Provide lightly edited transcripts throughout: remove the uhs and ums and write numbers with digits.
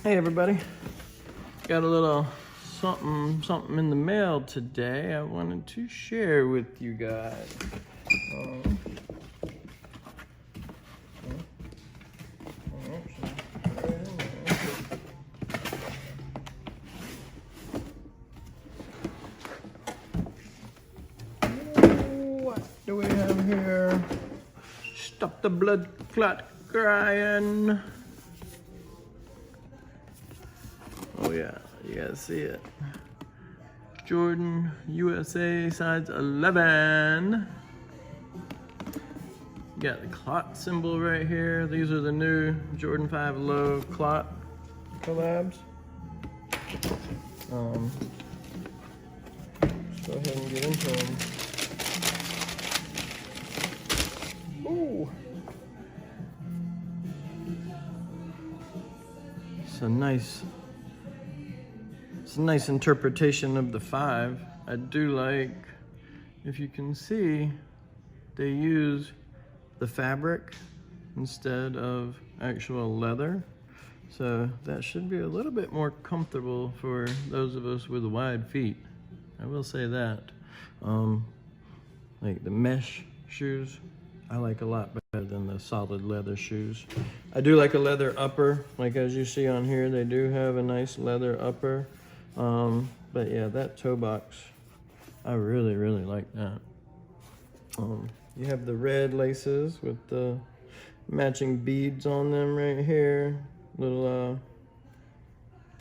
Hey everybody, got a little something in the mail today I wanted to share with you guys. What do we have here? Stop the blood clot crying. Oh yeah, you guys see it. Jordan USA size 11. You got the Clot symbol right here. These are the new Jordan 5 Low Clot collabs. Let's go ahead and get into them. Ooh. It's a nice interpretation of the 5. I do like, if you can see, they use the fabric instead of actual leather. So that should be a little bit more comfortable for those of us with wide feet. I will say that. Like the mesh shoes, I like a lot better than the solid leather shoes. I do like a leather upper, like as you see on here, they do have a nice leather upper. But yeah, that toe box, I really like that. You have the red laces with the matching beads on them right here. Little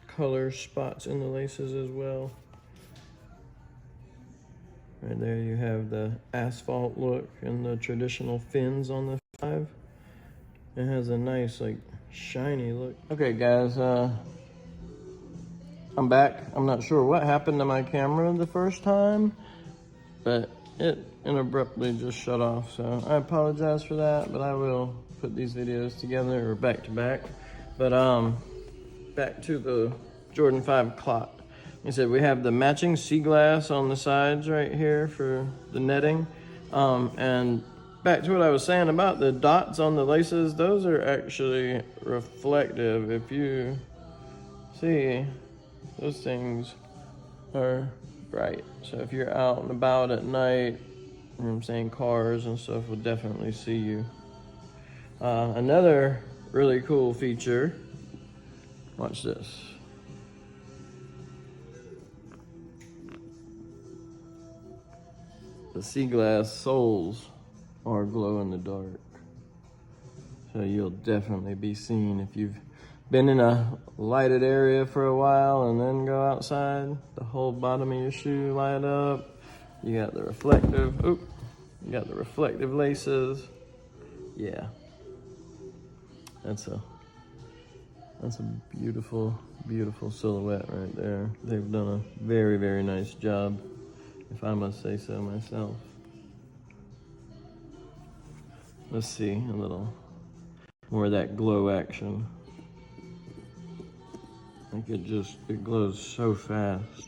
color spots in the laces as well. Right there you have the asphalt look and the traditional fins on the 5. It has a nice like shiny look. Okay guys, I'm back. I'm not sure what happened to my camera the first time, but it abruptly just shut off. So I apologize for that, but I will put these videos together or back to back. But back to the Jordan 5 Clot. Like I said, we have the matching sea glass on the sides right here for the netting. And back to what I was saying about the dots on the laces, those are actually reflective. If you see, those things are bright. So if you're out and about at night, you know what I'm saying, cars and stuff will definitely see you. Another really cool feature, watch this. The sea glass soles are glow in the dark. So you'll definitely be seen if you've been in a lighted area for a while and then go outside. The whole bottom of your shoe light up. You got the reflective, you got the reflective laces. Yeah, that's a beautiful silhouette right there. They've done a very nice job, if I must say so myself. Let's see a little more of that glow action. Like it glows so fast.